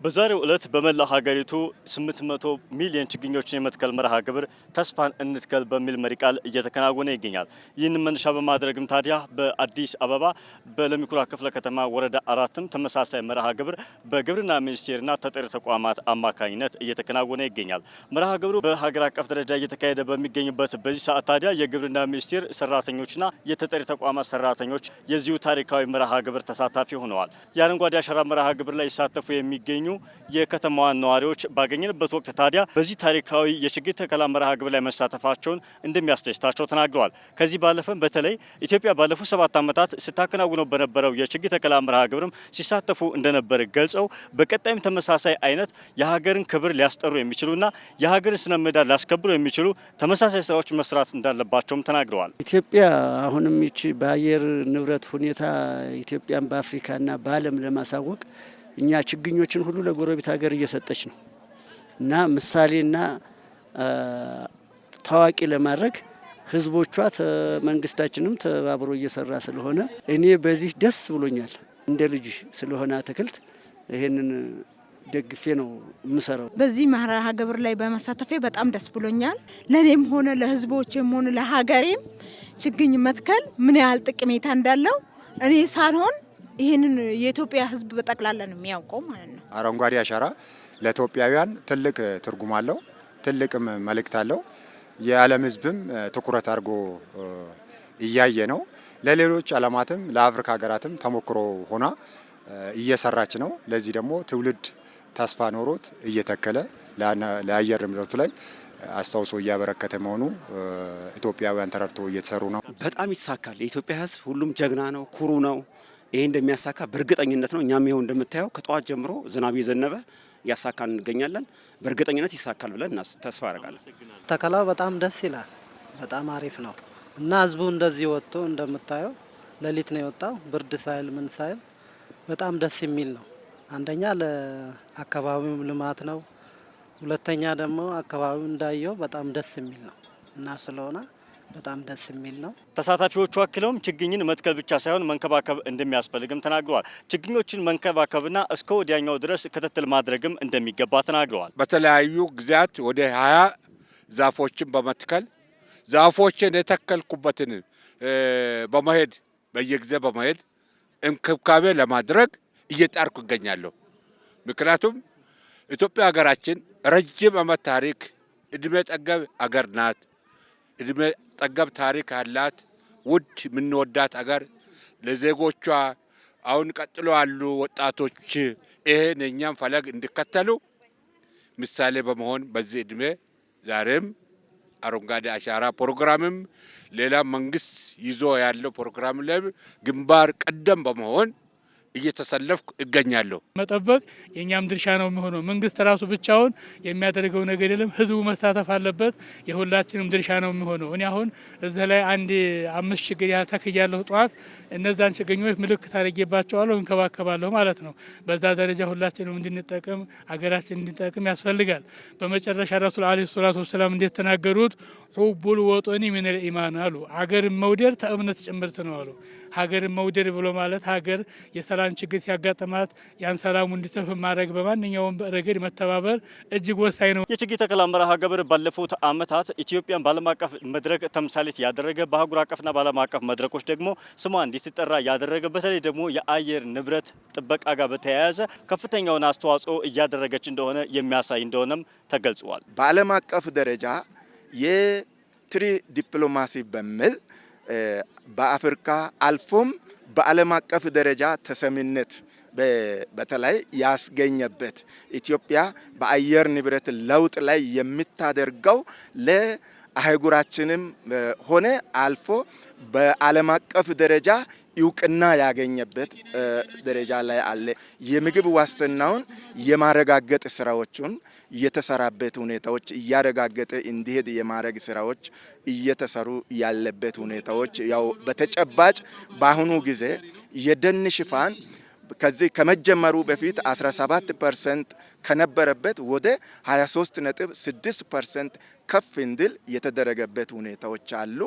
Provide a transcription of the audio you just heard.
በዛሬው ዕለት በመላ ሀገሪቱ 800 ሚሊዮን ችግኞችን የመትከል መርሃ ግብር ተስፋን እንትከል በሚል መሪ ቃል እየተከናወነ ይገኛል። ይህንን መነሻ በማድረግም ታዲያ በአዲስ አበባ በለሚ ኩራ ክፍለ ከተማ ወረዳ 4ም ተመሳሳይ መርሃ ግብር በግብርና ሚኒስቴርና ተጠሪ ተቋማት አማካኝነት እየተከናወነ ይገኛል። መርሃ ግብሩ በሀገር አቀፍ ደረጃ እየተካሄደ በሚገኝበት በዚህ ሰዓት ታዲያ የግብርና ሚኒስቴር ሰራተኞችና የተጠሪ ተቋማት ሰራተኞች የዚሁ ታሪካዊ መርሃ ግብር ተሳታፊ ሆነዋል። የአረንጓዴ አሻራ መርሃ ግብር ላይ ሲሳተፉ የሚገኙ የከተማዋን ነዋሪዎች ባገኘንበት ወቅት ታዲያ በዚህ ታሪካዊ የችግኝ ተከላ መርሃ ግብር ላይ መሳተፋቸውን እንደሚያስደስታቸው ተናግረዋል። ከዚህ ባለፈም በተለይ ኢትዮጵያ ባለፉት 7 ዓመታት ስታከናውነው በነበረው የችግኝ ተከላ መርሃ ግብርም ሲሳተፉ እንደነበር ገልጸው በቀጣይም ተመሳሳይ አይነት የሀገርን ክብር ሊያስጠሩ የሚችሉና የሀገርን ስነ ምህዳር ሊያስከብሩ የሚችሉ ተመሳሳይ ስራዎች መስራት እንዳለባቸውም ተናግረዋል። ኢትዮጵያ አሁንም ይቺ በአየር ንብረት ሁኔታ ኢትዮጵያን በአፍሪካና በዓለም ለማሳወቅ እኛ ችግኞችን ሁሉ ለጎረቤት ሀገር እየሰጠች ነው እና ምሳሌና ታዋቂ ለማድረግ ህዝቦቿ መንግስታችንም ተባብሮ እየሰራ ስለሆነ እኔ በዚህ ደስ ብሎኛል። እንደ ልጅ ስለሆነ አትክልት ይሄንን ደግፌ ነው የምሰራው። በዚህ መርሃ ግብር ላይ በመሳተፌ በጣም ደስ ብሎኛል። ለኔም ሆነ ለህዝቦቼም ሆነ ለሀገሬም ችግኝ መትከል ምን ያህል ጥቅሜታ እንዳለው እኔ ሳልሆን ይሄንን የኢትዮጵያ ህዝብ በጠቅላላ ነው የሚያውቀው ማለት ነው። አረንጓዴ አሻራ ለኢትዮጵያውያን ትልቅ ትርጉም አለው፣ ትልቅ መልእክት አለው። የዓለም ህዝብም ትኩረት አድርጎ እያየ ነው። ለሌሎች ዓለማትም ለአፍሪካ ሀገራትም ተሞክሮ ሆና እየሰራች ነው። ለዚህ ደግሞ ትውልድ ተስፋ ኖሮት እየተከለ ለአየር ንብረቱ ላይ አስተዋጽኦ እያበረከተ መሆኑ ኢትዮጵያውያን ተረድቶ እየተሰሩ ነው። በጣም ይሳካል። የኢትዮጵያ ህዝብ ሁሉም ጀግና ነው፣ ኩሩ ነው። ይሄ እንደሚያሳካ በእርግጠኝነት ነው። እኛም ይሄው እንደምታየው ከጠዋት ጀምሮ ዝናብ እየዘነበ ያሳካን እንገኛለን። በእርግጠኝነት ይሳካል ብለን ተስፋ አደርጋለሁ። ተከላው በጣም ደስ ይላል። በጣም አሪፍ ነው እና ህዝቡ እንደዚህ ወጥቶ እንደምታየው ሌሊት ነው የወጣው፣ ብርድ ሳይል ምን ሳይል በጣም ደስ የሚል ነው። አንደኛ ለአካባቢው ልማት ነው፣ ሁለተኛ ደግሞ አካባቢው እንዳየው በጣም ደስ የሚል ነው እና ስለሆነ በጣም ደስ የሚል ነው። ተሳታፊዎቹ አክለውም ችግኝን መትከል ብቻ ሳይሆን መንከባከብ እንደሚያስፈልግም ተናግረዋል። ችግኞችን መንከባከብና እስከ ወዲያኛው ድረስ ክትትል ማድረግም እንደሚገባ ተናግረዋል። በተለያዩ ጊዜያት ወደ 20 ዛፎችን በመትከል ዛፎችን የተከልኩበትን በመሄድ በየጊዜ በመሄድ እንክብካቤ ለማድረግ እየጣርኩ ይገኛለሁ። ምክንያቱም ኢትዮጵያ ሀገራችን ረጅም ዓመት ታሪክ እድሜ ጠገብ አገር ናት። እድሜ ጠገብ ታሪክ አላት። ውድ የምንወዳት አገር ለዜጎቿ አሁን ቀጥሎ ያሉ ወጣቶች ይሄን የኛም ፈለግ እንዲከተሉ ምሳሌ በመሆን በዚህ እድሜ ዛሬም አረንጓዴ አሻራ ፕሮግራምም ሌላ መንግስት ይዞ ያለው ፕሮግራም ላይ ግንባር ቀደም በመሆን እየተሰለፍኩ እገኛለሁ። መጠበቅ የኛም ድርሻ ነው የሚሆነው። መንግስት ራሱ ብቻውን የሚያደርገው ነገር የለም። ህዝቡ መሳተፍ አለበት። የሁላችንም ድርሻ ነው የሚሆነው። እኔ አሁን እዚህ ላይ 5 ችግኝ ያህል ተክያለሁ። ጠዋት እነዛን ችግኞች ምልክት አድርጌባቸዋለሁ፣ እንከባከባለሁ ማለት ነው። በዛ ደረጃ ሁላችንም እንድንጠቀም አገራችን እንድንጠቅም ያስፈልጋል። በመጨረሻ ረሱል አለይሂ ሰላቱ ወሰላም እንዴት ተናገሩት? ሁቡል ወጦኒ ሚነል ኢማን አሉ። ሀገርን መውደድ ከእምነት ጭምርት ነው አሉ። ሀገርን መውደድ ብሎ ማለት ሀገር የሰላም ችግር ሲያጋጥማት ያን ሰላሙ እንዲሰፍን ማድረግ በማንኛውም ረገድ መተባበር እጅግ ወሳኝ ነው። የችግኝ ተከላ መርሃ ግብር ባለፉት ዓመታት ኢትዮጵያን በዓለም አቀፍ መድረክ ተምሳሌት ያደረገ በአህጉር አቀፍና በዓለም አቀፍ መድረኮች ደግሞ ስሟ እንዲጠራ ያደረገ በተለይ ደግሞ የአየር ንብረት ጥበቃ ጋር በተያያዘ ከፍተኛውን አስተዋጽኦ እያደረገች እንደሆነ የሚያሳይ እንደሆነም ተገልጿል። በዓለም አቀፍ ደረጃ የትሪ ዲፕሎማሲ በሚል በአፍሪካ አልፎም በዓለም አቀፍ ደረጃ ተሰሚነት በተለይ ያስገኘበት ኢትዮጵያ በአየር ንብረት ለውጥ ላይ የምታደርገው ለአህጉራችንም ሆነ አልፎ በዓለም አቀፍ ደረጃ እውቅና ያገኘበት ደረጃ ላይ አለ። የምግብ ዋስትናውን የማረጋገጥ ስራዎችን እየተሰራበት ሁኔታዎች እያረጋገጠ እንዲሄድ የማረግ ስራዎች እየተሰሩ ያለበት ሁኔታዎች ያው በተጨባጭ በአሁኑ ጊዜ የደን ሽፋን ከዚህ ከመጀመሩ በፊት 17% ከነበረበት ወደ 23.6% ከፍ እንዲል የተደረገበት ሁኔታዎች አሉ።